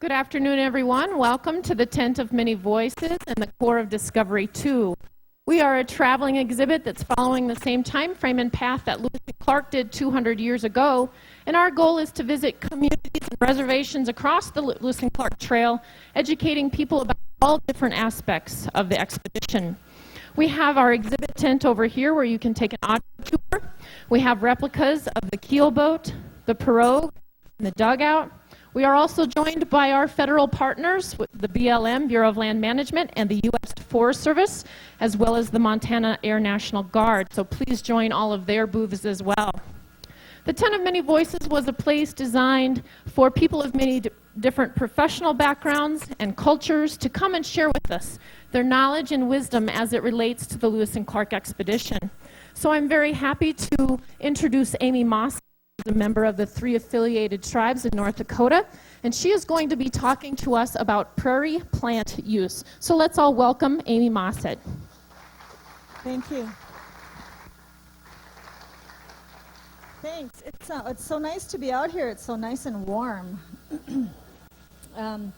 Good afternoon, everyone. Welcome to the Tent of Many Voices and the Core of Discovery 2. We are a traveling exhibit that's following the same time frame and path that Lewis Clark did 200 years ago, and our goal is to visit communities and reservations across the Lewis Clark Trail, educating people about all different aspects of the expedition. We have our exhibit tent over here where you can take an audio tour. We have replicas of the keel boat, the pirogue, and the dugout. We are also joined by our federal partners, with the BLM, Bureau of Land Management, and the U.S. Forest Service, as well as the Montana Air National Guard. So please join all of their booths as well. The Tent of Many Voices was a place designed for people of many different professional backgrounds and cultures to come and share with us their knowledge and wisdom as it relates to the Lewis and Clark expedition. So I'm very happy to introduce Amy Moss, a member of the 3 affiliated tribes in North Dakota, and she is going to be talking to us about prairie plant use. So let's all welcome Amy Mossett. Thank you. Thanks. It's so nice to be out here. It's so nice and warm. I'm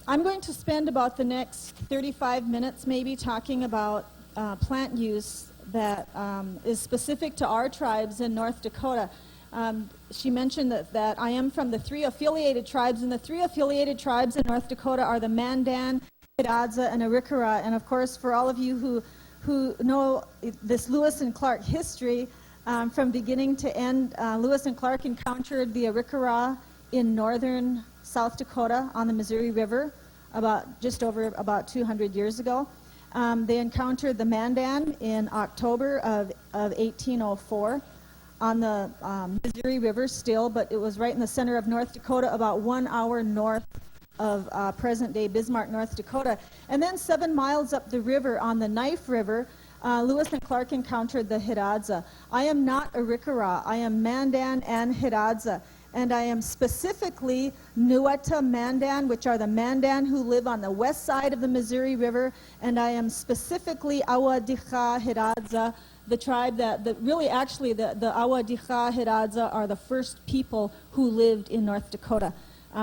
going to spend about the next 35 minutes maybe talking about plant use that is specific to our tribes in North Dakota. She mentioned that I am from the 3 affiliated tribes, and the 3 affiliated tribes in North Dakota are the Mandan, Hidatsa, and Arikara. And of course, for all of you who know this Lewis and Clark history, from beginning to end, Lewis and Clark encountered the Arikara in northern South Dakota on the Missouri River just over 200 years ago. They encountered the Mandan in October of 1804 on the Missouri River still, but it was right in the center of North Dakota, about 1 hour north of present-day Bismarck, North Dakota. And then 7 miles up the river on the Knife River, Lewis and Clark encountered the Hidatsa. I am not Arikara. I am Mandan and Hidatsa. And I am specifically Nuata Mandan, which are the Mandan who live on the west side of the Missouri River, and I am specifically Awa-Dicha Hidatsa, the tribe that really actually the Awa-Dicha Hidatsa are the first people who lived in North Dakota.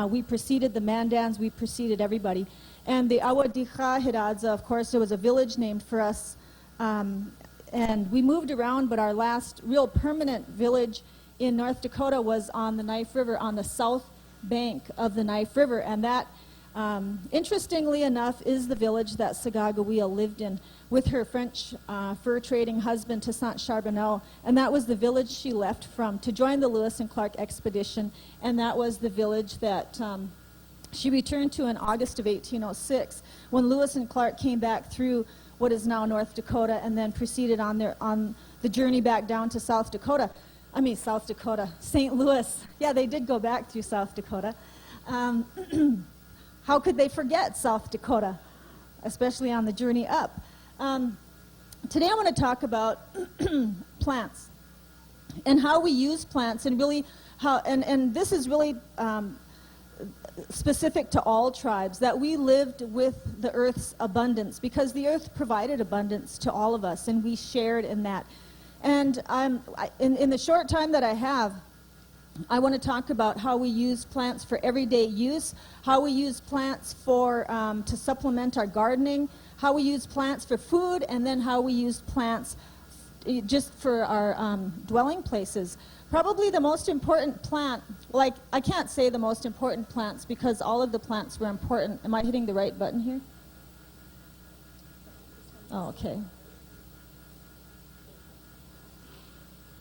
We preceded the Mandans, we preceded everybody. And the Awa-Dicha Hidatsa, of course, there was a village named for us, and we moved around, but our last real permanent village in North Dakota was on the Knife River, on the south bank of the Knife River, and that, interestingly enough, is the village that Sagagawea lived in with her French fur trading husband, Toussaint Charbonneau, and that was the village she left from to join the Lewis and Clark expedition, and that was the village that she returned to in August of 1806, when Lewis and Clark came back through what is now North Dakota and then proceeded on the journey back down to South Dakota. St. Louis. Yeah, they did go back through South Dakota. How could they forget South Dakota, especially on the journey up? Today I want to talk about plants and how we use plants, and really how, and this is really specific to all tribes, that we lived with the earth's abundance, because the earth provided abundance to all of us, and we shared in that. And in the short time that I have, I want to talk about how we use plants for everyday use, how we use plants for to supplement our gardening, how we use plants for food, and then how we use plants just for our dwelling places. Probably the most important plant, like I can't say the most important plants because all of the plants were important. Am I hitting the right button here? Oh, okay.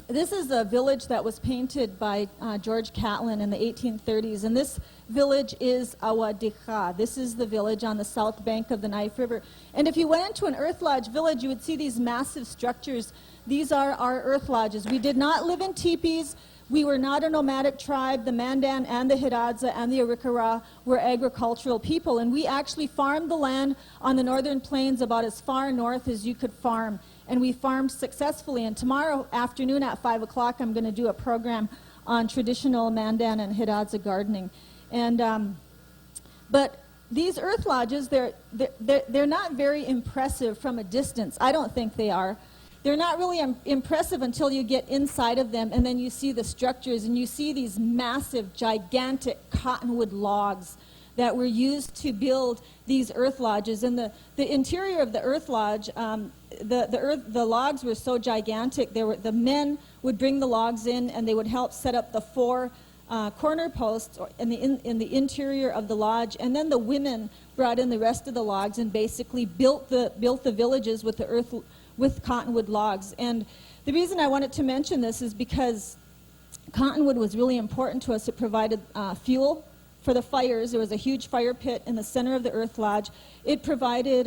This is a village that was painted by George Catlin in the 1830s, and this village is Awa-Dicha. This is the village on the south bank of the Knife River. And if you went into an Earth Lodge village, you would see these massive structures. These are our Earth Lodges. We did not live in teepees. We were not a nomadic tribe. The Mandan and the Hidatsa and the Arikara were agricultural people, and we actually farmed the land on the northern plains about as far north as you could farm. And we farmed successfully. And tomorrow afternoon at 5 o'clock, I'm going to do a program on traditional Mandan and Hidatsa gardening. And but these Earth Lodges, they're not very impressive from a distance. I don't think they are. they're not really impressive until you get inside of them, and then you see the structures, and you see these massive, gigantic cottonwood logs that were used to build these earth lodges. And the interior of the earth lodge, the logs were so gigantic. The men would bring the logs in, and they would help set up the four corner posts in the interior of the lodge, and then the women brought in the rest of the logs and basically built the villages with cottonwood logs. And the reason I wanted to mention this is because cottonwood was really important to us. It provided fuel for the fires. There was a huge fire pit in the center of the earth lodge. It provided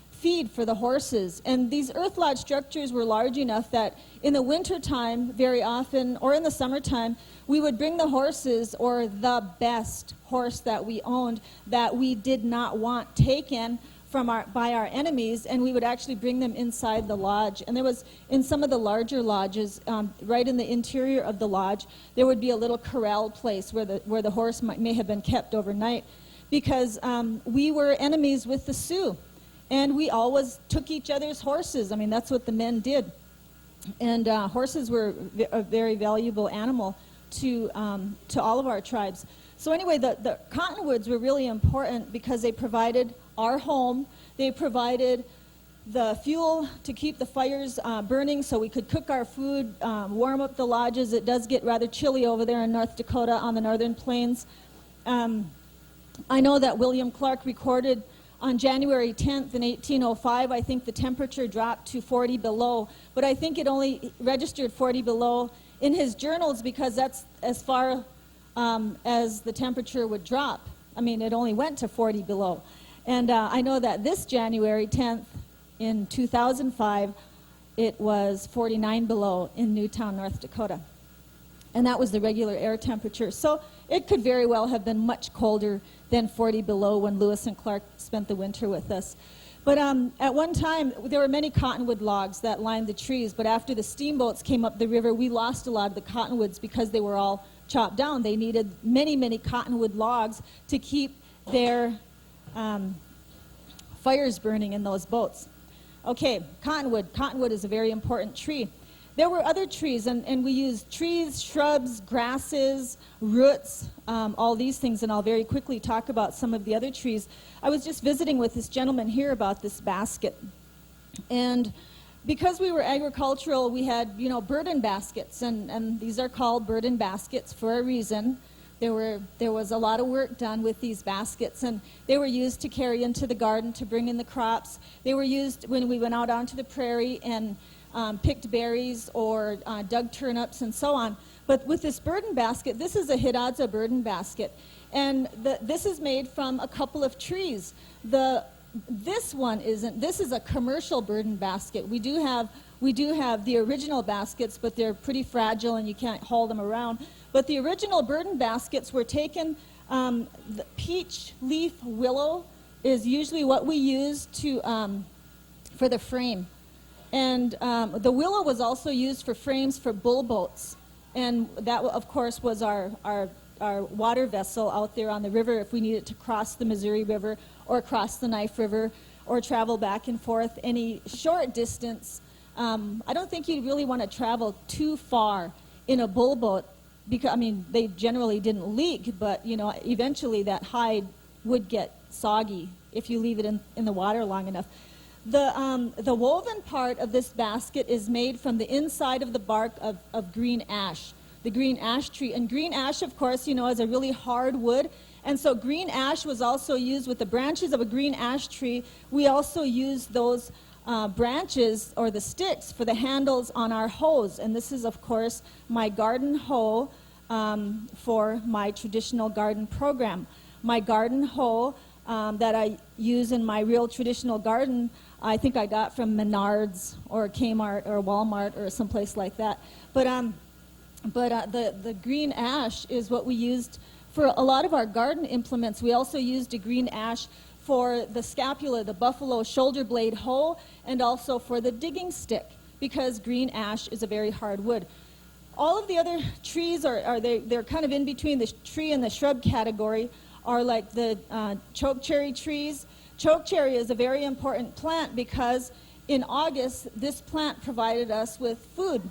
feed for the horses. And these earth lodge structures were large enough that in the wintertime, very often, or in the summertime, we would bring the horses, or the best horse that we owned, that we did not want taken by our enemies, and we would actually bring them inside the lodge. And there was, in some of the larger lodges, right in the interior of the lodge, there would be a little corral place where the horse may have been kept overnight, because we were enemies with the Sioux, and we always took each other's horses. I mean, that's what the men did. And horses were a very valuable animal to all of our tribes. So anyway, the cottonwoods were really important because they provided our home. They provided the fuel to keep the fires burning so we could cook our food, warm up the lodges. It does get rather chilly over there in North Dakota on the northern plains. I know that William Clark recorded on January 10th in 1805, I think the temperature dropped to 40 below, but I think it only registered 40 below in his journals because that's as far as the temperature would drop. I mean, it only went to 40 below. And I know that this January 10th in 2005, it was 49 below in Newtown, North Dakota. And that was the regular air temperature. So it could very well have been much colder than 40 below when Lewis and Clark spent the winter with us. But at one time, there were many cottonwood logs that lined the trees, but after the steamboats came up the river, we lost a lot of the cottonwoods because they were all chopped down. They needed many, many cottonwood logs to keep their fires burning in those boats. Okay, cottonwood. Cottonwood is a very important tree. There were other trees, and we used trees, shrubs, grasses, roots, all these things, and I'll very quickly talk about some of the other trees. I was just visiting with this gentleman here about this basket, and because we were agricultural, we had, burden baskets, and these are called burden baskets for a reason. There was a lot of work done with these baskets, and they were used to carry into the garden to bring in the crops. They were used when we went out onto the prairie and picked berries or dug turnips and so on. But with this burden basket, this is a Hidatsa burden basket, and this is made from a couple of trees. This one isn't. This is a commercial burden basket. We do have the original baskets, but they're pretty fragile and you can't haul them around. But the original burden baskets were taken. The peach leaf willow is usually what we use for the frame. And the willow was also used for frames for bull boats. And that, of course, was our water vessel out there on the river if we needed to cross the Missouri River or cross the Knife River or travel back and forth any short distance. I don't think you really want to travel too far in a bull boat because, they generally didn't leak, but, eventually that hide would get soggy if you leave it in the water long enough. The woven part of this basket is made from the inside of the bark of green ash, the green ash tree. And green ash, of course, is a really hard wood. And so green ash was also used with the branches of a green ash tree. We also used those branches or the sticks for the handles on our hoes. And this is, of course, my garden hoe for my traditional garden program. My garden hoe that I use in my real traditional garden, I think I got from Menards or Kmart or Walmart or someplace like that. But the green ash is what we used for a lot of our garden implements. We also used a green ash for the scapula, the buffalo shoulder blade hoe, and also for the digging stick, because green ash is a very hard wood. All of the other trees they're kind of in between the tree and the shrub category, are like the chokecherry trees. Chokecherry is a very important plant because in August, this plant provided us with food.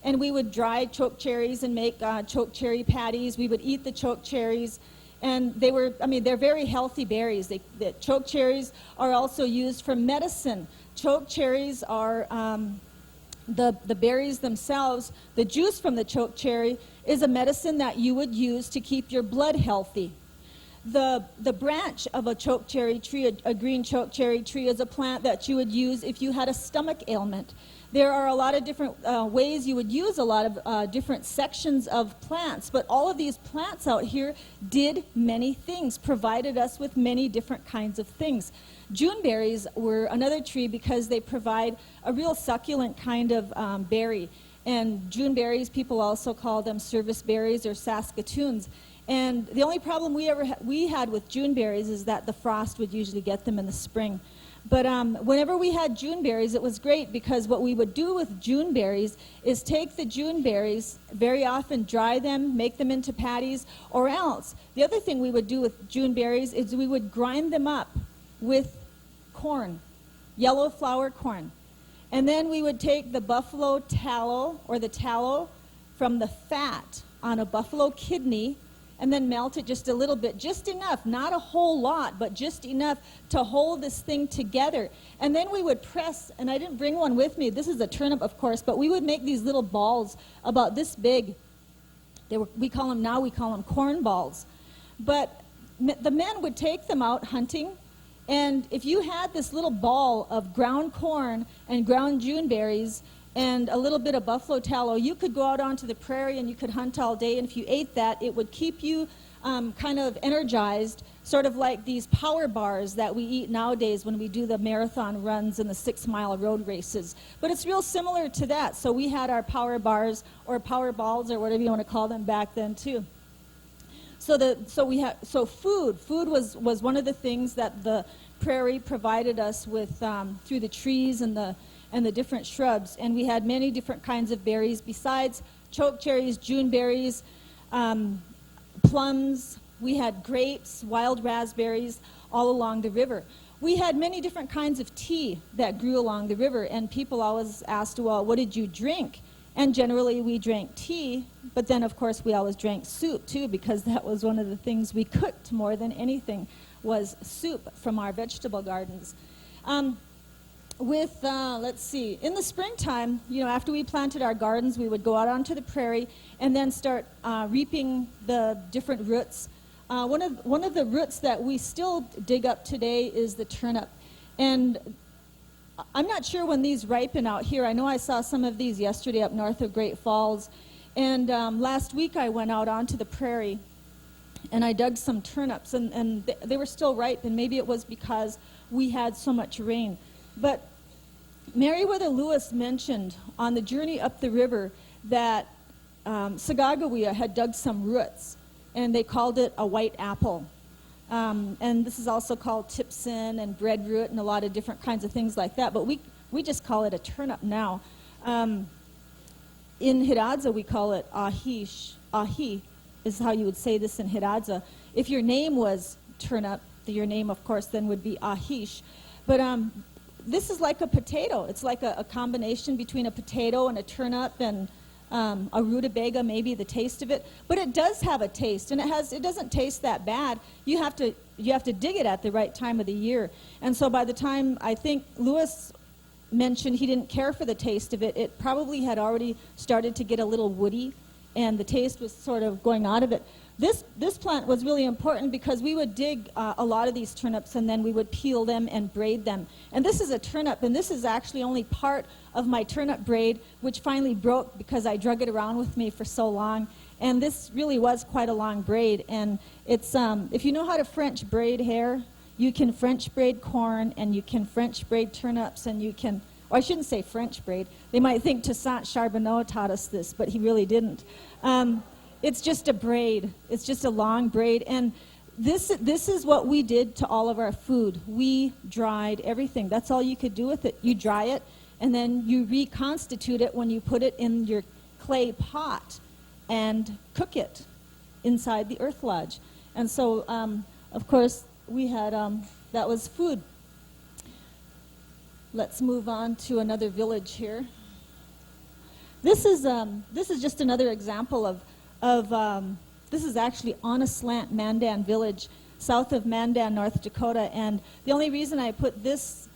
And we would dry choke cherries and make choke cherry patties. We would eat the choke cherries. And they were, I mean, they're very healthy berries. The choke cherries are also used for medicine. Choke cherries are the berries themselves. The juice from the choke cherry is a medicine that you would use to keep your blood healthy. The branch of a choke cherry tree, a green choke cherry tree, is a plant that you would use if you had a stomach ailment. There are a lot of different ways you would use a lot of different sections of plants, but all of these plants out here did many things, provided us with many different kinds of things. Juneberries were another tree because they provide a real succulent kind of berry. And Juneberries, people also call them service berries or Saskatoons. And the only problem we had with Juneberries is that the frost would usually get them in the spring. But whenever we had Juneberries, it was great because what we would do with Juneberries is take the Juneberries, very often dry them, make them into patties, or else. The other thing we would do with Juneberries is we would grind them up with corn, yellow flour corn. And then we would take the buffalo tallow, or the tallow from the fat on a buffalo kidney, and then melt it just a little bit, just enough, not a whole lot, but just enough to hold this thing together. And then we would press, and I didn't bring one with me, this is a turnip, of course, but we would make these little balls about this big. We call them corn balls. But the men would take them out hunting, and if you had this little ball of ground corn and ground Juneberries and a little bit of buffalo tallow, you could go out onto the prairie and you could hunt all day, and if you ate that, it would keep you kind of energized, sort of like these power bars that we eat nowadays when we do the marathon runs and the 6-mile road races. But it's real similar to that. So we had our power bars or power balls or whatever you want to call them back then too. So food was one of the things that the prairie provided us with through the trees and the different shrubs, and we had many different kinds of berries besides choke cherries, Juneberries, plums. We had grapes, wild raspberries, all along the river. We had many different kinds of tea that grew along the river, and people always asked, well, what did you drink? And generally we drank tea, but then of course we always drank soup too, because that was one of the things we cooked more than anything, was soup from our vegetable gardens. Let's see, in the springtime, after we planted our gardens, we would go out onto the prairie and then start reaping the different roots. One of the roots that we still dig up today is the turnip. And I'm not sure when these ripen out here. I know I saw some of these yesterday up north of Great Falls. And last week I went out onto the prairie and I dug some turnips, and they were still ripe, and maybe it was because we had so much rain. But Meriwether Lewis mentioned on the journey up the river that Sagagawea had dug some roots, and they called it a white apple. And this is also called tipsin and breadroot and a lot of different kinds of things like that, but we just call it a turnip now. In Hidatsa, we call it ahish. Ahi is how you would say this in Hidatsa. If your name was turnip, your name, of course, then would be ahish. But this is like a potato. It's like a combination between a potato and a turnip and a rutabaga, maybe the taste of it. But it does have a taste, and it doesn't taste that bad. You have to dig it at the right time of the year. And so by the time, I think Lewis mentioned he didn't care for the taste of it, it probably had already started to get a little woody, and the taste was sort of going out of it. This plant was really important because we would dig a lot of these turnips, and then we would peel them and braid them. And this is a turnip, and this is actually only part of my turnip braid, which finally broke because I drug it around with me for so long. And this really was quite a long braid. And it's if you know how to French braid hair, you can French braid corn, and you can French braid turnips, and you can, or I shouldn't say French braid. They might think Toussaint Charbonneau taught us this, but he really didn't. It's just a braid. It's just a long braid. And this is what we did to all of our food. We dried everything. That's all you could do with it. You dry it, and then you reconstitute it when you put it in your clay pot and cook it inside the earth lodge. And so, of course, we had, that was food. let's move on to another village here. This is just another example of this is actually on a slant Mandan village, south of Mandan, North Dakota. And the only reason I put this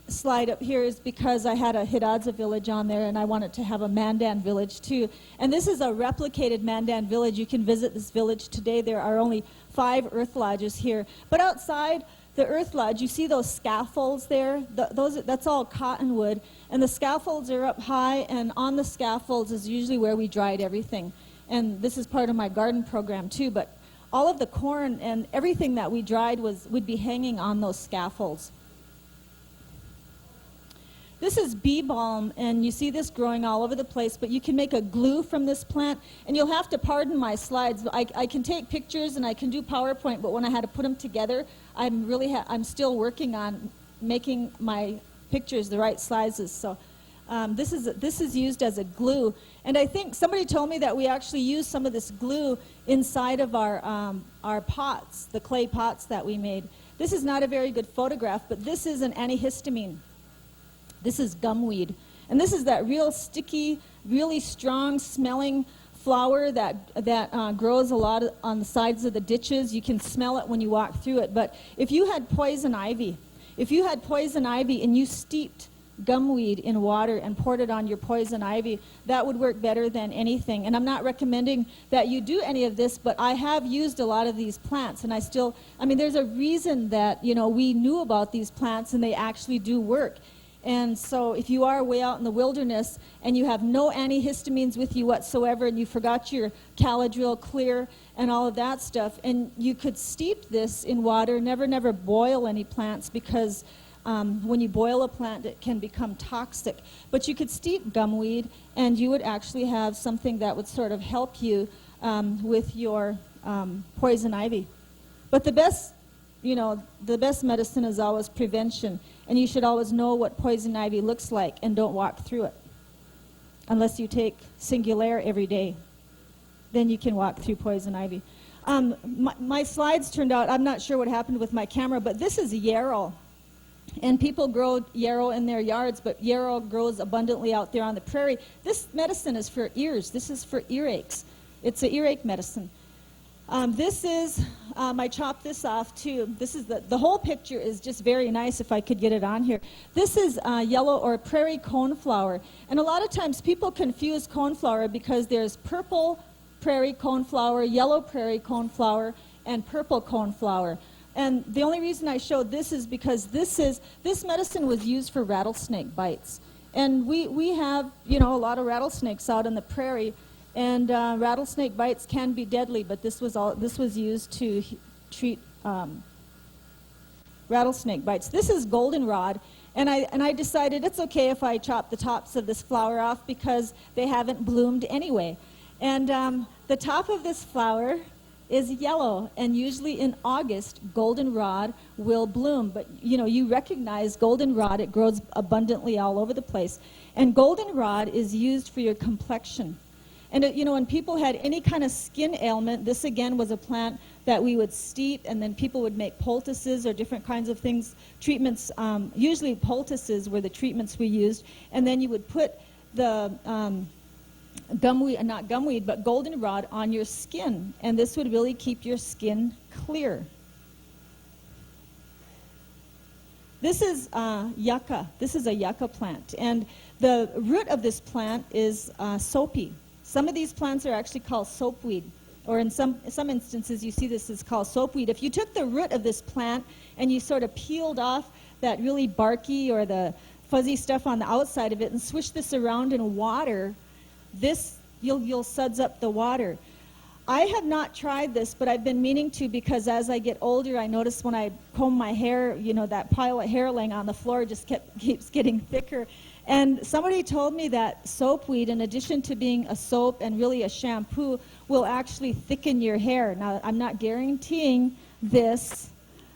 slide up here is because I had a Hidatsa village on there, and I wanted to have a Mandan village too. And this is a replicated Mandan village. You can visit this village today. There are only 5 earth lodges here. But outside the earth lodge, you see those scaffolds there? That's all cottonwood. And the scaffolds are up high, and on the scaffolds is usually where we dried everything. And this is part of my garden program too, but all of the corn and everything that we dried would be hanging on those scaffolds. This is bee balm, and you see this growing all over the place, but you can make a glue from this plant, and you'll have to pardon my slides. I can take pictures and I can do PowerPoint, but when I had to put them together, I'm still working on making my pictures the right sizes. So this is used as a glue, and I think somebody told me that we actually use some of this glue inside of our pots, the clay pots that we made. This is not a very good photograph, but this is an antihistamine. This is gumweed, and this is that real sticky, really strong smelling flower that grows a lot on the sides of the ditches. You can smell it when you walk through it. But if you had poison ivy, and you steeped gumweed in water and poured it on your poison ivy, that would work better than anything. And I'm not recommending that you do any of this, but I have used a lot of these plants, and there's a reason that, we knew about these plants, and they actually do work. And so if you are way out in the wilderness and you have no antihistamines with you whatsoever, and you forgot your Caladril Clear and all of that stuff, and you could steep this in water, never boil any plants, because when you boil a plant, it can become toxic. But you could steep gumweed, and you would actually have something that would sort of help you with your poison ivy. But the best medicine is always prevention. And you should always know what poison ivy looks like, and don't walk through it. Unless you take Singulair every day. Then you can walk through poison ivy. My slides turned out, I'm not sure what happened with my camera, but this is yarrow. And people grow yarrow in their yards, but yarrow grows abundantly out there on the prairie. This medicine is for ears. This is for earaches. It's an earache medicine. I chopped this off too. This is the whole picture is just very nice if I could get it on here. This is yellow or prairie coneflower. And a lot of times people confuse coneflower because there's purple prairie coneflower, yellow prairie coneflower, and purple coneflower. And the only reason I showed this is because this medicine was used for rattlesnake bites. And we have, a lot of rattlesnakes out in the prairie. And rattlesnake bites can be deadly, but this was used to treat rattlesnake bites. This is goldenrod, and I decided it's okay if I chop the tops of this flower off because they haven't bloomed anyway. And the top of this flower is yellow, and usually in August, goldenrod will bloom. But you recognize goldenrod; it grows abundantly all over the place. And goldenrod is used for your complexion. And when people had any kind of skin ailment, this again was a plant that we would steep, and then people would make poultices or different kinds of things, treatments. Usually poultices were the treatments we used, and then you would put the goldenrod on your skin, and this would really keep your skin clear. This is yucca. This is a yucca plant, and the root of this plant is soapy. Some of these plants are actually called soapweed, or in some instances you see this is called soapweed. If you took the root of this plant and you sort of peeled off that really barky or the fuzzy stuff on the outside of it and swish this around in water, you'll suds up the water. I have not tried this, but I've been meaning to, because as I get older, I notice when I comb my hair, that pile of hair laying on the floor just keeps getting thicker. And somebody told me that soapweed, in addition to being a soap and really a shampoo, will actually thicken your hair. Now, I'm not guaranteeing this,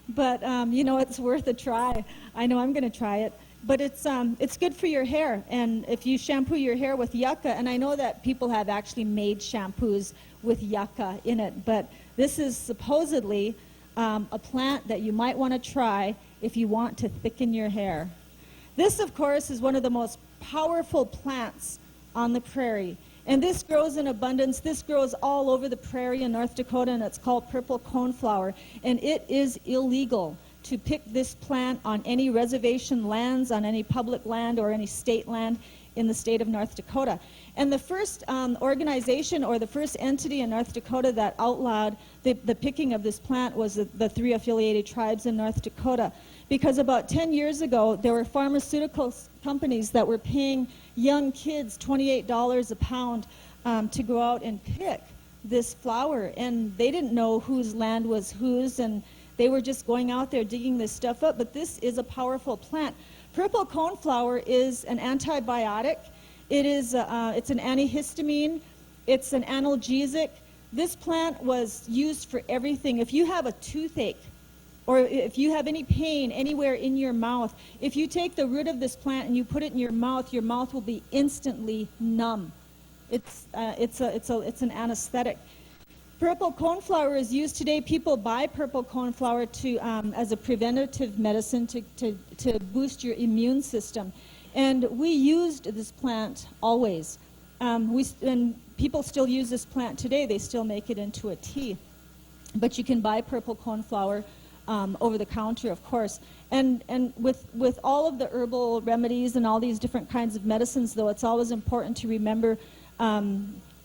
but it's worth a try. I know I'm going to try it. But it's good for your hair. And if you shampoo your hair with yucca, and I know that people have actually made shampoos with yucca in it, but this is supposedly a plant that you might want to try if you want to thicken your hair. This, of course, is one of the most powerful plants on the prairie. And this grows in abundance. This grows all over the prairie in North Dakota, and it's called purple coneflower. And it is illegal to pick this plant on any reservation lands, on any public land, or any state land in the state of North Dakota. And the first organization or the first entity in North Dakota that outlawed the picking of this plant was the 3 affiliated tribes in North Dakota. Because about 10 years ago, there were pharmaceutical companies that were paying young kids $28 a pound to go out and pick this flower. And they didn't know whose land was whose, and they were just going out there digging this stuff up. But this is a powerful plant. Purple coneflower is an antibiotic. It's an antihistamine. It's an analgesic. This plant was used for everything. If you have a toothache, or if you have any pain anywhere in your mouth, if you take the root of this plant and you put it in your mouth will be instantly numb. It's an anesthetic. Purple coneflower is used today. People buy purple coneflower as a preventative medicine to boost your immune system. And we used this plant always. And people still use this plant today. They still make it into a tea. But you can buy purple coneflower over the counter, of course. And with all of the herbal remedies and all these different kinds of medicines, though, it's always important to remember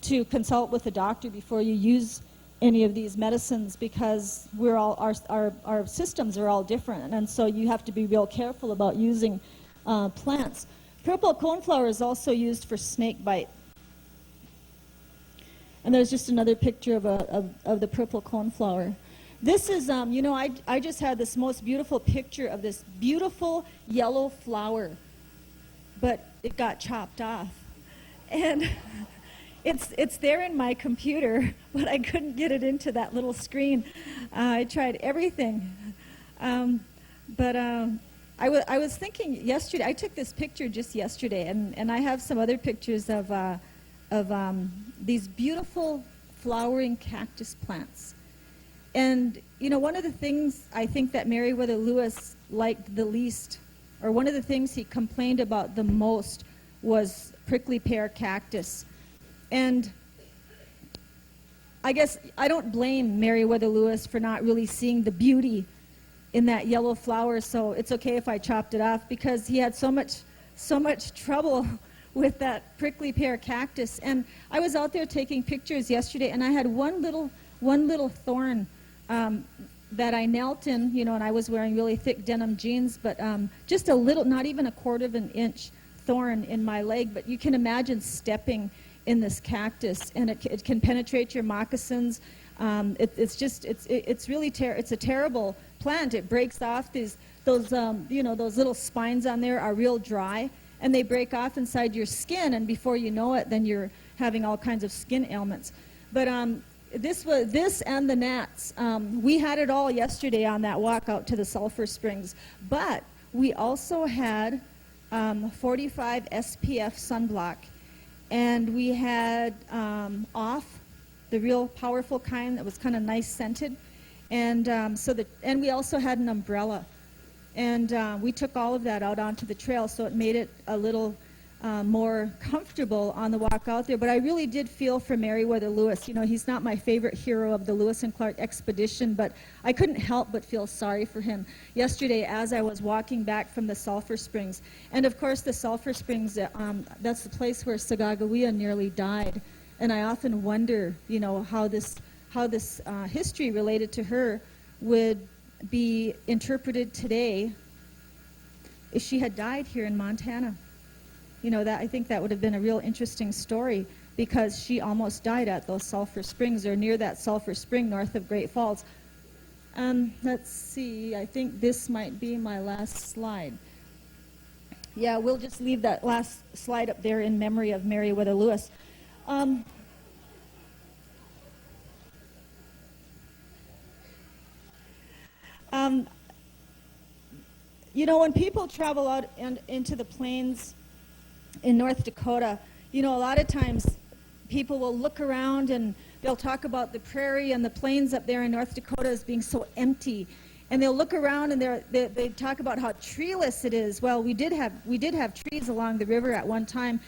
to consult with a doctor before you use any of these medicines, because our systems are all different, and so you have to be real careful about using plants. Purple coneflower is also used for snake bite. And there's just another picture of the purple coneflower. This is, I just had this most beautiful picture of this beautiful yellow flower, but it got chopped off. And it's there in my computer, but I couldn't get it into that little screen. I tried everything. But I was thinking yesterday, I took this picture just yesterday, and I have some other pictures of these beautiful flowering cactus plants. And, one of the things I think that Meriwether Lewis liked the least, or one of the things he complained about the most, was prickly pear cactus. And I guess I don't blame Meriwether Lewis for not really seeing the beauty in that yellow flower, so it's okay if I chopped it off, because he had so much trouble with that prickly pear cactus. And I was out there taking pictures yesterday, and I had one little thorn that I knelt in, and I was wearing really thick denim jeans, but just a little, not even a quarter of an inch thorn in my leg. But you can imagine stepping in this cactus, and it can penetrate your moccasins. It's a terrible plant. It breaks off those little spines on there are real dry, and they break off inside your skin, and before you know it, then you're having all kinds of skin ailments. But this and the gnats. We had it all yesterday on that walk out to the Sulphur Springs. But we also had 45 SPF sunblock, and we had off, the real powerful kind that was kind of nice scented, and and we also had an umbrella, and we took all of that out onto the trail, so it made it a little more comfortable on the walk out there. But I really did feel for Meriwether Lewis. He's not my favorite hero of the Lewis and Clark expedition, but I couldn't help but feel sorry for him yesterday as I was walking back from the Sulphur Springs. And of course, the Sulphur Springs, that's the place where Sacagawea nearly died. And I often wonder, how this history related to her would be interpreted today if she had died here in Montana. I think that would have been a real interesting story, because she almost died at those Sulphur Springs, or near that Sulphur Spring north of Great Falls. Let's see, I think this might be my last slide. Yeah, we'll just leave that last slide up there in memory of Meriwether Lewis. When people travel out into the plains in North Dakota, a lot of times people will look around and they'll talk about the prairie and the plains up there in North Dakota as being so empty And they'll look around and they talk about how treeless it is. Well, we did have trees along the river at one time,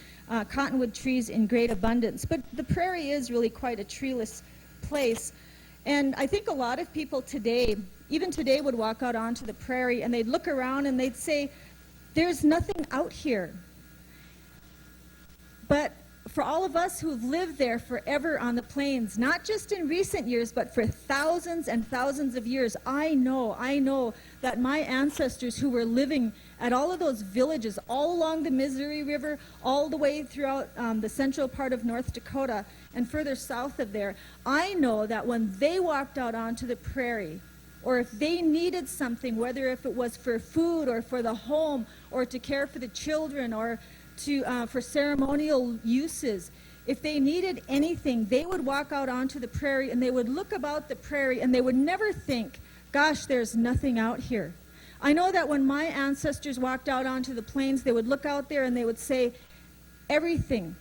cottonwood trees in great abundance. But the prairie is really quite a treeless place. And I think a lot of people today, even today, would walk out onto the prairie and they'd look around and they'd say, there's nothing out here. But for all of us who've lived there forever on the plains, not just in recent years, but for thousands and thousands of years, I know that my ancestors who were living at all of those villages all along the Missouri River, all the way throughout the central part of North Dakota and further south of there, I know that when they walked out onto the prairie, or if they needed something, whether if it was for food or for the home or to care for the children or for ceremonial uses, if they needed anything, they would walk out onto the prairie and they would look about the prairie and they would never think, gosh, there's nothing out here. I know that when my ancestors walked out onto the plains, they would look out there and they would say, everything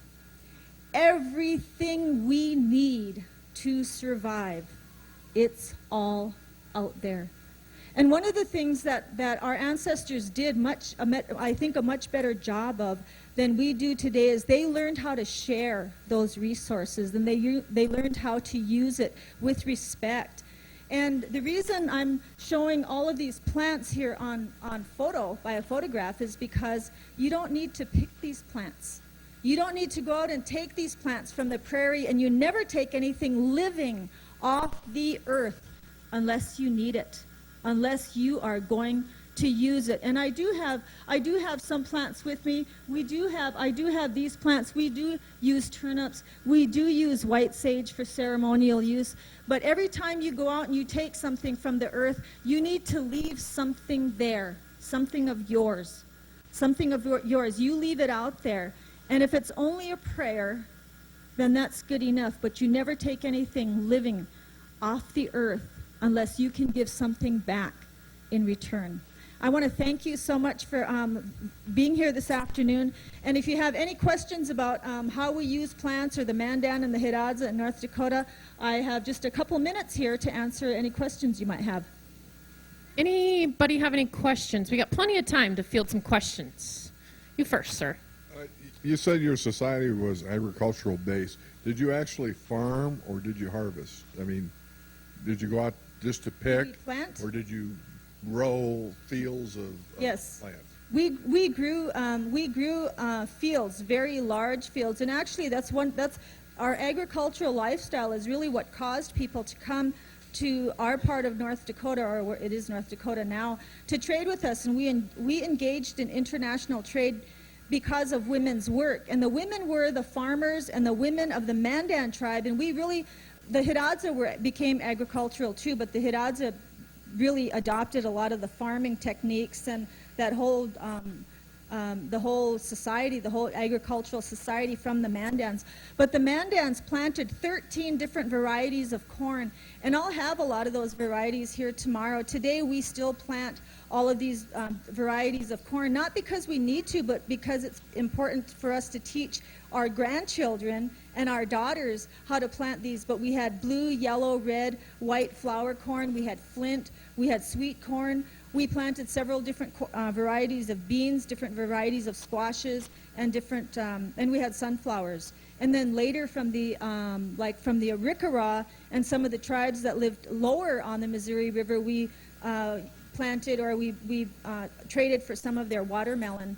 we need to survive, it's all out there. And one of the things that our ancestors did I think a much better job of than we do today is they learned how to share those resources, and they learned how to use it with respect. And the reason I'm showing all of these plants here on by a photograph is because you don't need to pick these plants. You don't need to go out and take these plants from the prairie, and you never take anything living off the earth unless you need it, unless you are going to use it. And I do have some plants with me. I do have these plants. We do use turnips. We do use white sage for ceremonial use. But every time you go out and you take something from the earth, you need to leave something there, something of yours. Something of yours. You leave it out there. And if it's only a prayer, then that's good enough. But you never take anything living off the earth unless you can give something back in return. I want to thank you so much for being here this afternoon. And if you have any questions about how we use plants or the Mandan and the Hidatsa in North Dakota, I have just a couple minutes here to answer any questions you might have. Anybody have any questions? We got plenty of time to field some questions. You first, sir. You said your society was agricultural based. Did you actually farm or did you harvest? I mean, did you go out just to pick, plant? Or did you grow fields of yes. plants? We grew fields, very large fields, and actually that's our agricultural lifestyle is really what caused people to come to our part of North Dakota, or where it is North Dakota now, to trade with us, and we engaged in international trade because of women's work. And the women were the farmers and the women of the Mandan tribe, and the Hidatsa became agricultural too, but the Hidatsa really adopted a lot of the farming techniques and that whole the whole society, the whole agricultural society from the Mandans. But the Mandans planted 13 different varieties of corn, and I'll have a lot of those varieties here tomorrow. Today we still plant all of these varieties of corn, not because we need to, but because it's important for us to teach our grandchildren and our daughters how to plant these. But we had blue, yellow, red, white flour corn, we had flint, we had sweet corn. We planted several different varieties of beans, different varieties of squashes, and different, and we had sunflowers. And then later from the Arikara and some of the tribes that lived lower on the Missouri River, we planted, or we traded for some of their watermelon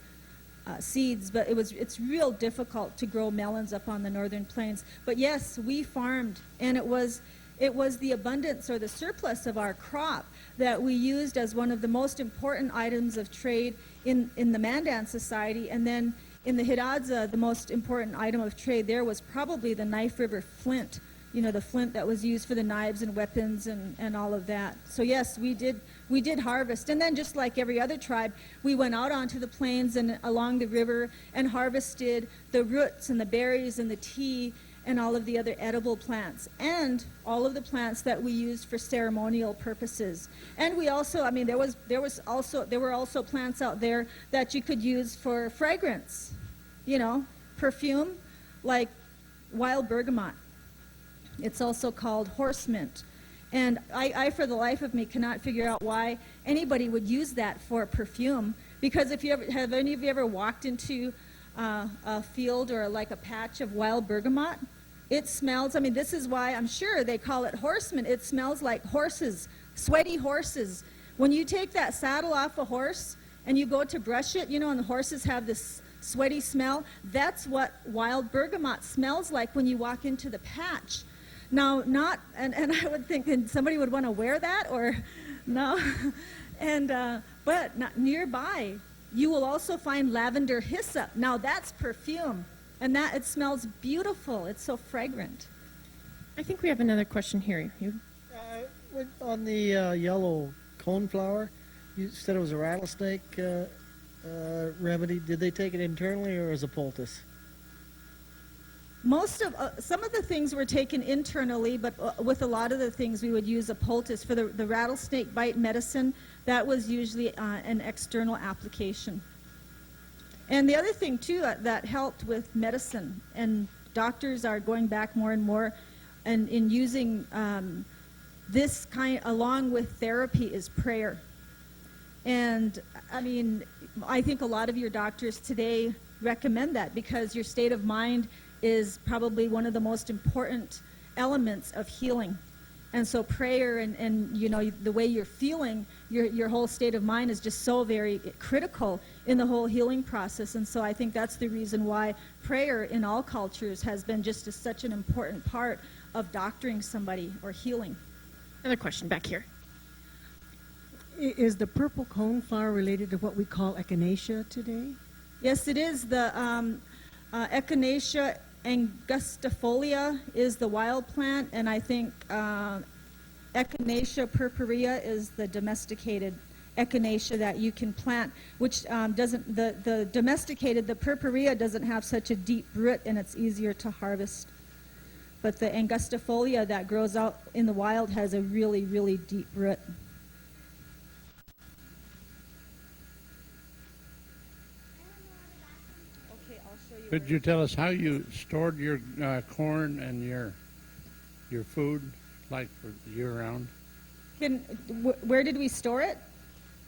seeds. But it's real difficult to grow melons up on the northern plains. But yes, we farmed, and it was the abundance or the surplus of our crop that we used as one of the most important items of trade in the Mandan society. And then in the Hidatsa, the most important item of trade there was probably the Knife River flint, the flint that was used for the knives and weapons and all of that. So yes, we did harvest. And then just like every other tribe, we went out onto the plains and along the river and harvested the roots and the berries and the tea and all of the other edible plants, and all of the plants that we used for ceremonial purposes. And we also, there were also plants out there that you could use for fragrance, perfume, like wild bergamot. It's also called horse mint. And I, for the life of me, cannot figure out why anybody would use that for perfume. Because if you ever, have any of you ever walked into a field or like a patch of wild bergamot? It smells, I mean, this is why I'm sure they call it horseman. It smells like horses, sweaty horses. When you take that saddle off a horse and you go to brush it, you know, and the horses have this sweaty smell, that's what wild bergamot smells like when you walk into the patch. Now, not, and I would think that somebody would want to wear that, or no, but not nearby, you will also find lavender hyssop. Now, that's perfume. And that, it smells beautiful. It's so fragrant. I think we have another question here. You? On the yellow coneflower, you said it was a rattlesnake remedy. Did they take it internally or as a poultice? Some of the things were taken internally, but with a lot of the things we would use a poultice. For the rattlesnake bite medicine, that was usually an external application. And the other thing, too, that helped with medicine, and doctors are going back more and more, and in using this kind, along with therapy, is prayer. And, I mean, I think a lot of your doctors today recommend that because your state of mind is probably one of the most important elements of healing. And so prayer and you know, the way you're feeling, your whole state of mind is just so very critical in the whole healing process. And so I think that's the reason why prayer in all cultures has been just such an important part of doctoring somebody or healing. Another question back here. Is the purple coneflower related to what we call echinacea today? Yes, it is. The Echinacea angustifolia is the wild plant, and I think Echinacea purpurea is the domesticated echinacea that you can plant, which doesn't, the domesticated, the purpurea doesn't have such a deep root, and it's easier to harvest. But the angustifolia that grows out in the wild has a really, really deep root. Could you tell us how you stored your corn and your food, like for year-round? Where did we store it?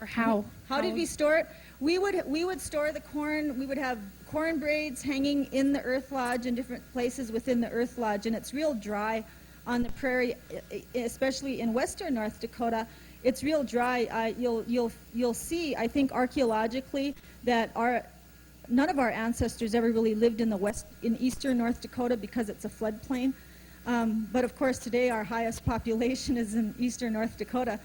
Or how? How did we store it? We would store the corn. We would have corn braids hanging in the earth lodge in different places within the earth lodge, and it's real dry on the prairie, especially in western North Dakota. It's real dry. You'll see, I think archaeologically, that none of our ancestors ever really lived in eastern North Dakota because it's a floodplain. But of course today our highest population is in eastern North Dakota.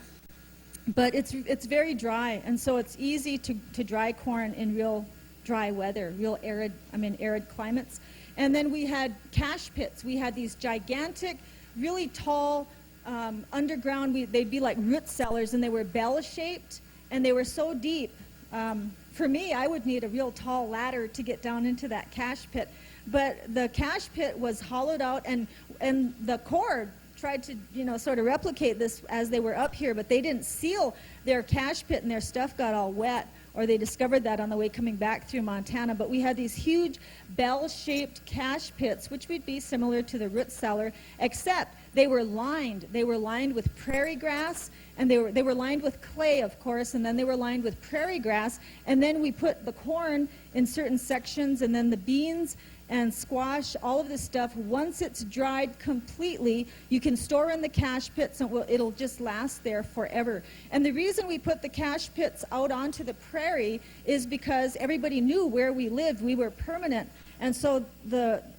But it's very dry, and so it's easy to dry corn in real dry weather, real arid climates. And then we had cache pits. We had these gigantic, really tall underground, they'd be like root cellars, and they were bell-shaped, and they were so deep. For me, I would need a real tall ladder to get down into that cache pit. But the cache pit was hollowed out, and the Corps tried to, sort of replicate this as they were up here, but they didn't seal their cache pit, and their stuff got all wet, or they discovered that on the way coming back through Montana. But we had these huge bell-shaped cache pits, which would be similar to the root cellar, except they were lined. They were lined with prairie grass, and they were lined with clay, of course, and then they were lined with prairie grass, and then we put the corn in certain sections, and then the beans and squash, all of this stuff. Once it's dried completely, you can store in the cache pits, and it'll just last there forever. And the reason we put the cache pits out onto the prairie is because everybody knew where we lived. We were permanent. And so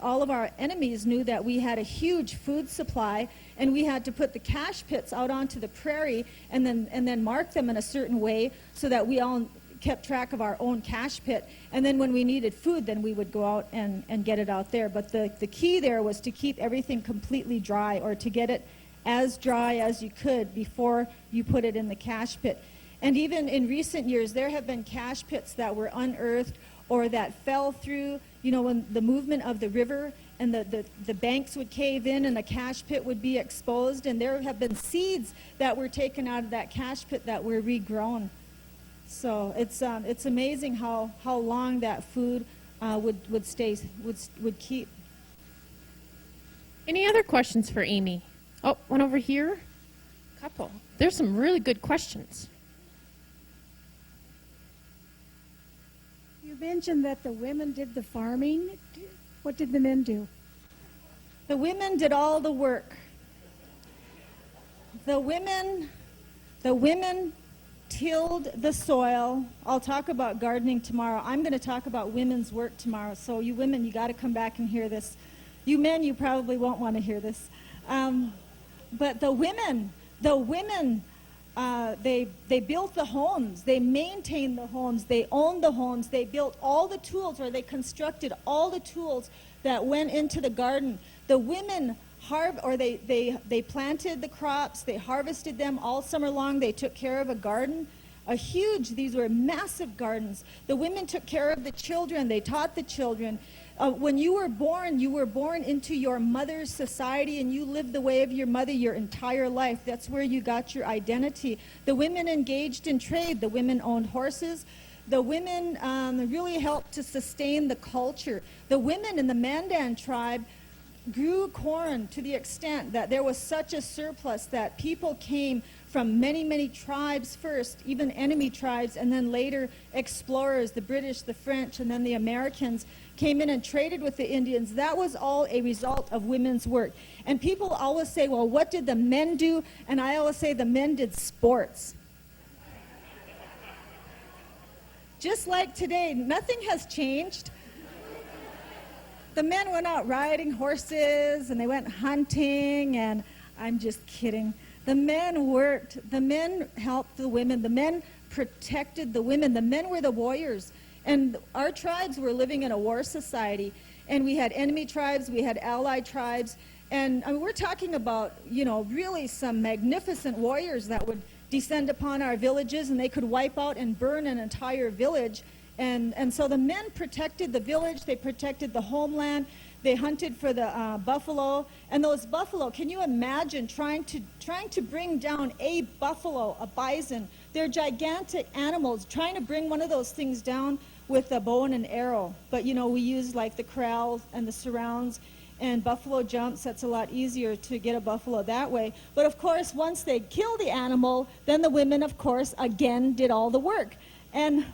all of our enemies knew that we had a huge food supply, and we had to put the cache pits out onto the prairie and then mark them in a certain way so that we all kept track of our own cache pit. And then when we needed food, then we would go out and get it out there. But the key there was to keep everything completely dry, or to get it as dry as you could before you put it in the cache pit. And even in recent years, there have been cache pits that were unearthed or that fell through, when the movement of the river, and the banks would cave in and the cache pit would be exposed, and there have been seeds that were taken out of that cache pit that were regrown. So it's amazing how long that food would keep. Any other questions for Amy? Oh, one over here. Couple. There's some really good questions. You mentioned that the women did the farming. What did the men do? The women did all the work. The women tilled the soil. I'll talk about gardening tomorrow. I'm going to talk about women's work tomorrow. So you women, you got to come back and hear this. You men, you probably won't want to hear this. But the women, they built the homes. They maintained the homes. They owned the homes. They built all the tools, or they constructed all the tools that went into the garden. The women they planted the crops, they harvested them all summer long, they took care of a garden, these were massive gardens. The women took care of the children, they taught the children. When you were born into your mother's society, and you lived the way of your mother your entire life. That's where you got your identity. The women engaged in trade, the women owned horses. The women really helped to sustain the culture. The women in the Mandan tribe grew corn to the extent that there was such a surplus that people came from many, many tribes first, even enemy tribes, and then later explorers, the British, the French, and then the Americans came in and traded with the Indians. That was all a result of women's work. And people always say, well, what did the men do? And I always say the men did sports. Just like today, nothing has changed. The men went out riding horses, and they went hunting, and I'm just kidding. The men worked. The men helped the women. The men protected the women. The men were the warriors. And our tribes were living in a war society, and we had enemy tribes, we had allied tribes, and we're talking about, really some magnificent warriors that would descend upon our villages, and they could wipe out and burn an entire village. And so the men protected the village, they protected the homeland, they hunted for the buffalo. And those buffalo, can you imagine trying to bring down a buffalo, a bison? They're gigantic animals. Trying to bring one of those things down with a bow and an arrow. But we use like the corrals and the surrounds and buffalo jumps. That's a lot easier to get a buffalo that way. But of course, once they kill the animal, then the women, of course, again did all the work. And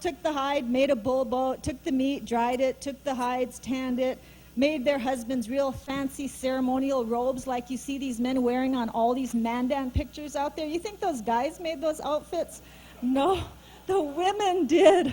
took the hide, made a bull boat, took the meat, dried it, took the hides, tanned it, made their husbands real fancy ceremonial robes like you see these men wearing on all these Mandan pictures out there. You think those guys made those outfits? No, the women did.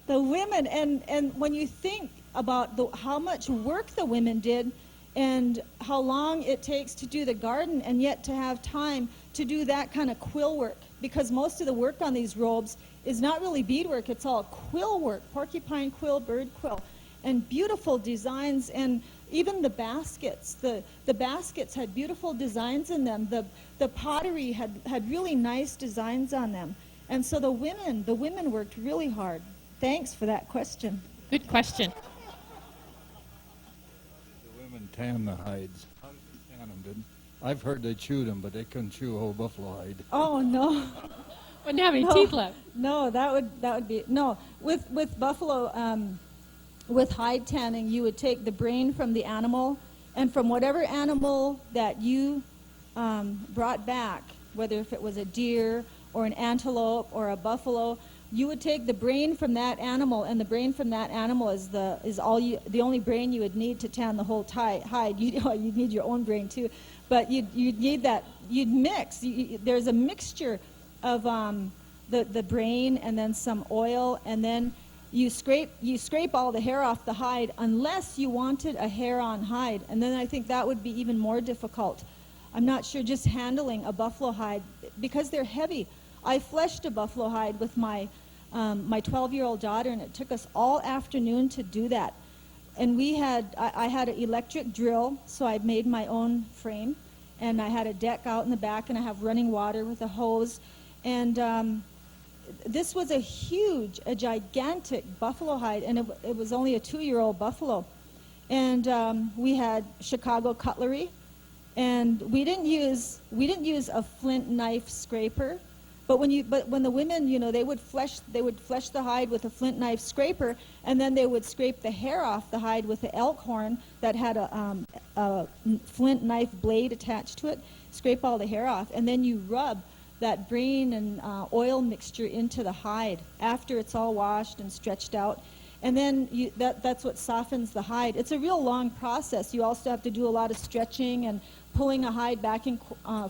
The women, and when you think about how much work the women did and how long it takes to do the garden, and yet to have time to do that kind of quill work, because most of the work on these robes is not really beadwork, it's all quill work, porcupine quill, bird quill, and beautiful designs. And even the baskets, the baskets had beautiful designs in them. The pottery had really nice designs on them. And so the women worked really hard. Thanks for that question. Good question. The women tan the hides. How did they tan them, didn't? I've heard they chewed them, but they couldn't chew a whole buffalo hide. Oh, no. Wouldn't have any teeth left. No, that would be no. With buffalo, with hide tanning, you would take the brain from the animal, and from whatever animal that you brought back, whether if it was a deer or an antelope or a buffalo, you would take the brain from that animal, and the brain from that animal is the only brain you would need to tan the whole hide. You'd need your own brain too, but you'd need that. You'd mix. There's a mixture of the brain and then some oil, and then you scrape all the hair off the hide unless you wanted a hair-on hide, and then I think that would be even more difficult. I'm not sure, just handling a buffalo hide, because they're heavy. I fleshed a buffalo hide with my 12-year-old daughter, and it took us all afternoon to do that. And I had an electric drill, so I made my own frame, and I had a deck out in the back, and I have running water with a hose. And this was a gigantic buffalo hide, and it was only a 2-year-old buffalo. And we had Chicago cutlery, and we didn't use a flint knife scraper, But when the women, you know, they would flesh the hide with a flint knife scraper, and then they would scrape the hair off the hide with the elk horn that had a flint knife blade attached to it. Scrape all the hair off, and then you rub that brain and oil mixture into the hide after it's all washed and stretched out. And then that's what softens the hide. It's a real long process. You also have to do a lot of stretching and pulling a hide back and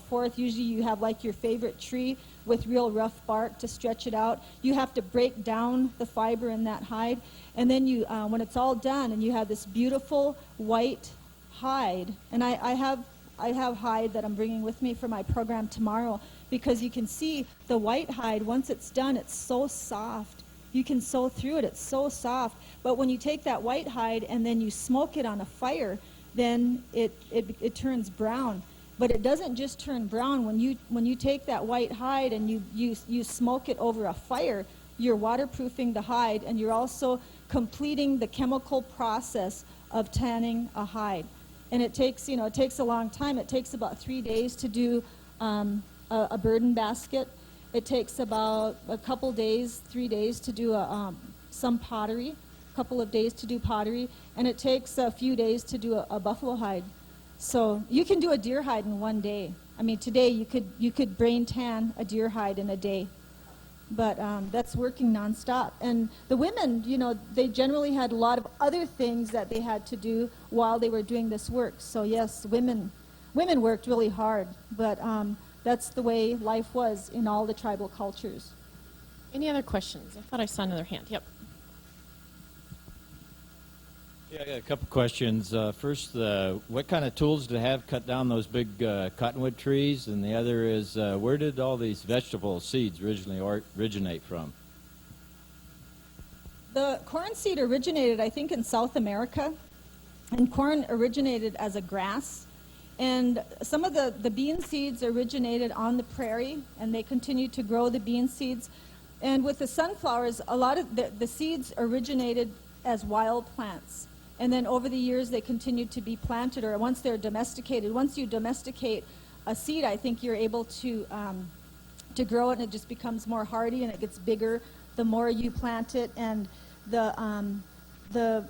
forth. Usually you have like your favorite tree with real rough bark to stretch it out. You have to break down the fiber in that hide. And then you, when it's all done and you have this beautiful white hide, and I have hide that I'm bringing with me for my program tomorrow, because you can see the white hide, once it's done, it's so soft. You can sew through it, it's so soft. But when you take that white hide and then you smoke it on a fire, then it turns brown. But it doesn't just turn brown. When you take that white hide and you smoke it over a fire, you're waterproofing the hide, and you're also completing the chemical process of tanning a hide. And it takes a long time. It takes about 3 days to do a burden basket. It takes about a couple days, 3 days to do some pottery, a couple of days to do pottery, and it takes a few days to do a buffalo hide. So you can do a deer hide in 1 day. I mean, today you could brain tan a deer hide in a day, but that's working nonstop. And the women, you know, they generally had a lot of other things that they had to do while they were doing this work. So yes, women worked really hard, but that's the way life was in all the tribal cultures. Any other questions? I thought I saw another hand. Yep. Yeah, I got a couple questions. First, what kind of tools did they have cut down those big cottonwood trees? And the other is, where did all these vegetable seeds originate from? The corn seed originated, I think, in South America, and corn originated as a grass. And some of the bean seeds originated on the prairie, and they continued to grow the bean seeds. And with the sunflowers, a lot of the seeds originated as wild plants. And then over the years, they continued to be planted, or once they're domesticated. Once you domesticate a seed, I think you're able to grow it, and it just becomes more hardy, and it gets bigger the more you plant it. And the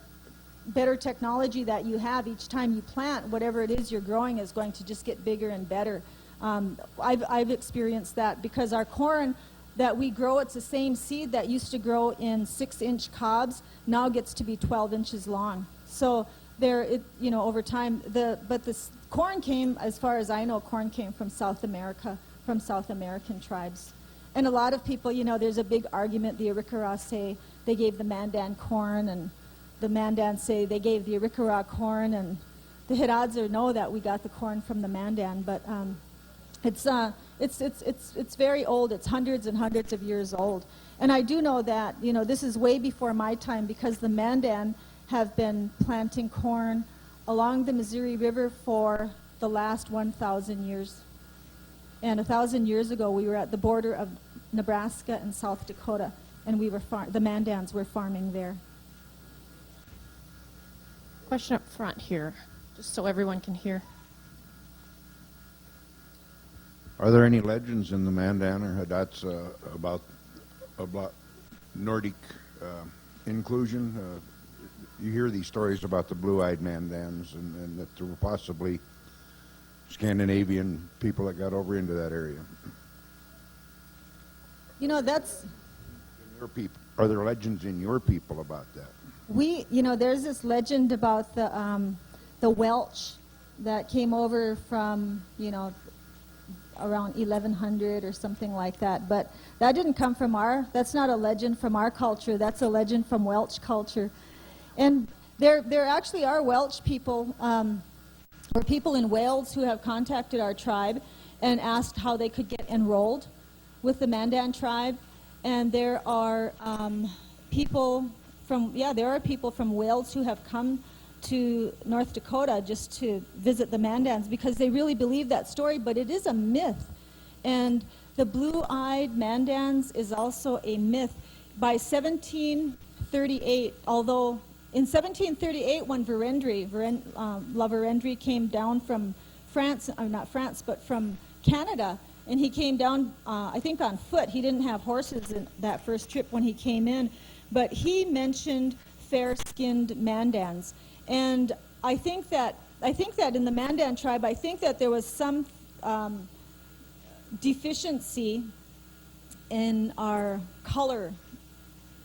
better technology that you have each time you plant, whatever it is you're growing is going to just get bigger and better. I've experienced that, because our corn that we grow, it's the same seed that used to grow in 6-inch cobs, now gets to be 12 inches long. So over time, but this corn came, as far as I know, corn came from South America, from South American tribes. And a lot of people, there's a big argument. The Arikara say they gave the Mandan corn, and the Mandan say they gave the Arikara corn, and the Hidatsa know that we got the corn from the Mandan. But it's very old. It's hundreds and hundreds of years old. And I do know that this is way before my time, because the Mandan have been planting corn along the Missouri River for the last 1,000 years. And 1,000 years ago, we were at the border of Nebraska and South Dakota, and the Mandans were farming there. Question up front here, just so everyone can hear. Are there any legends in the Mandan or Hidatsa about Nordic inclusion? You hear these stories about the blue-eyed Mandans, and that there were possibly Scandinavian people that got over into that area. That's... Your people. Are there legends in your people about that? There's this legend about the Welsh that came over from, around 1100 or something like that. But that didn't come from that's not a legend from our culture. That's a legend from Welsh culture. And there actually are Welsh people, or people in Wales who have contacted our tribe and asked how they could get enrolled with the Mandan tribe. And there are people from Wales who have come to North Dakota just to visit the Mandans, because they really believe that story, but it is a myth. And the blue-eyed Mandans is also a myth. By 1738, although in 1738, when La Vérendrye came down from France, not France, but from Canada, And he came down, I think on foot. He didn't have horses in that first trip when he came in. But he mentioned fair-skinned Mandans. And I think that in the Mandan tribe, I think that there was some deficiency in our color,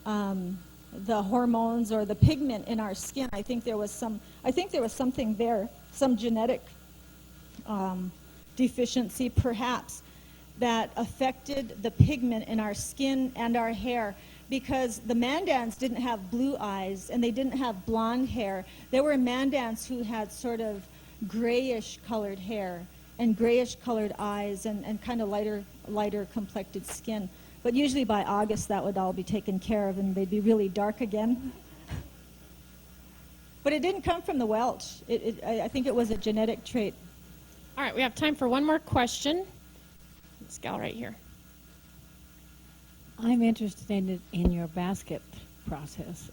the hormones or the pigment in our skin. I think there was something there, some genetic deficiency perhaps, that affected the pigment in our skin and our hair, because the Mandans didn't have blue eyes and they didn't have blonde hair. There were Mandans who had sort of grayish colored hair and grayish colored eyes and kind of lighter complected skin. But usually by August that would all be taken care of and they'd be really dark again. But it didn't come from the Welsh. I think it was a genetic trait. All right, we have time for one more question. This gal right here. I'm interested in your basket process.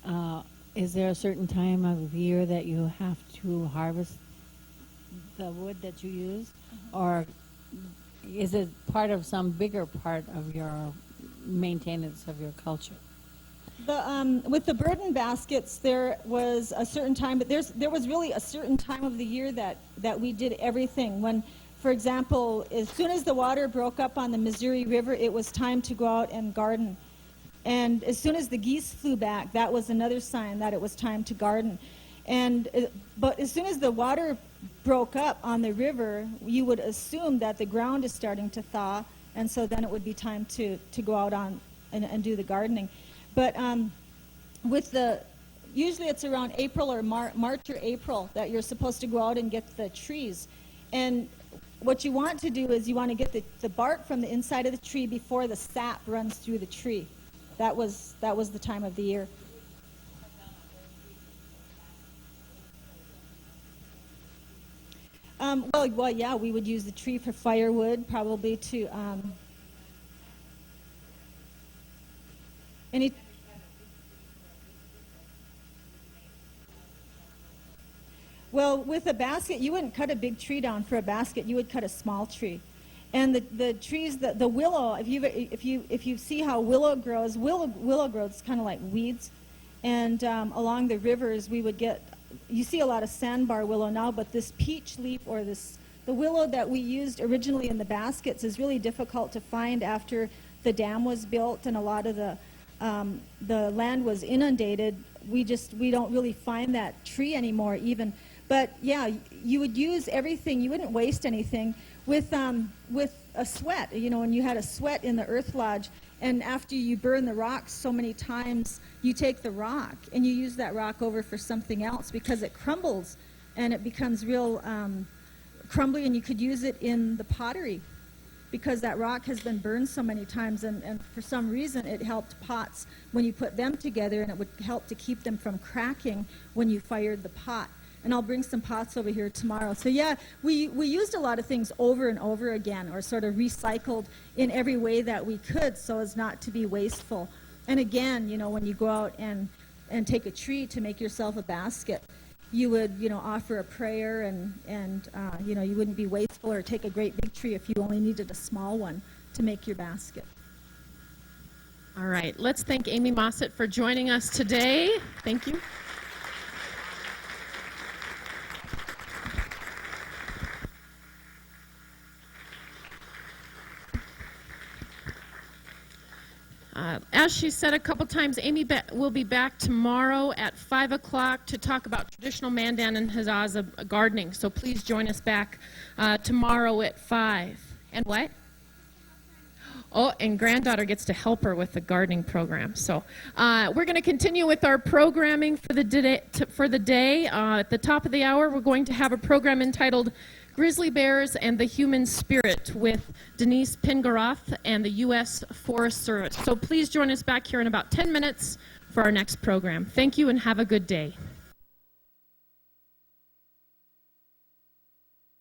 Is there a certain time of year that you have to harvest the wood that you use? Or is it part of some bigger part of your maintenance of your culture? With the burden baskets, there was a certain time, but there was really a certain time of the year that we did everything. When, for example, as soon as the water broke up on the Missouri River, it was time to go out and garden. And as soon as the geese flew back, that was another sign that it was time to garden. But as soon as the water broke up on the river, you would assume that the ground is starting to thaw, and so then it would be time to go out and do the gardening. But usually it's around April or March or April that you're supposed to go out and get the trees. And what you want to do is you want to get the bark from the inside of the tree before the sap runs through the tree. That was the time of the year. Well, yeah, we would use the tree for firewood, probably to any. Well, with a basket, you wouldn't cut a big tree down for a basket. You would cut a small tree, and the trees, the willow. If you see how willow grows grows kind of like weeds, and along the rivers we would get. You see a lot of sandbar willow now, but this peach leaf or the willow that we used originally in the baskets is really difficult to find after the dam was built and a lot of the land was inundated. We don't really find that tree anymore even. But yeah, you would use everything. You wouldn't waste anything with a sweat. You know, when you had a sweat in the earth lodge, and after you burn the rocks so many times, you take the rock and you use that rock over for something else because it crumbles and it becomes real crumbly, and you could use it in the pottery because that rock has been burned so many times, and for some reason it helped pots when you put them together, and it would help to keep them from cracking when you fired the pot. And I'll bring some pots over here tomorrow. So yeah, we used a lot of things over and over again, or sort of recycled in every way that we could so as not to be wasteful. And again, you know, when you go out and take a tree to make yourself a basket, you would, you know, offer a prayer and you know, you wouldn't be wasteful or take a great big tree if you only needed a small one to make your basket. All right, let's thank Amy Mossett for joining us today. Thank you. As she said a couple times, Amy will be back tomorrow at 5 o'clock to talk about traditional Mandan and Hidatsa gardening. So please join us back tomorrow at 5. And what? Oh, and granddaughter gets to help her with the gardening program. So we're going to continue with our programming for the day. At the top of the hour, we're going to have a program entitled Grizzly Bears and the Human Spirit with Denise Pingaroth and the U.S. Forest Service. So please join us back here in about 10 minutes for our next program. Thank you and have a good day.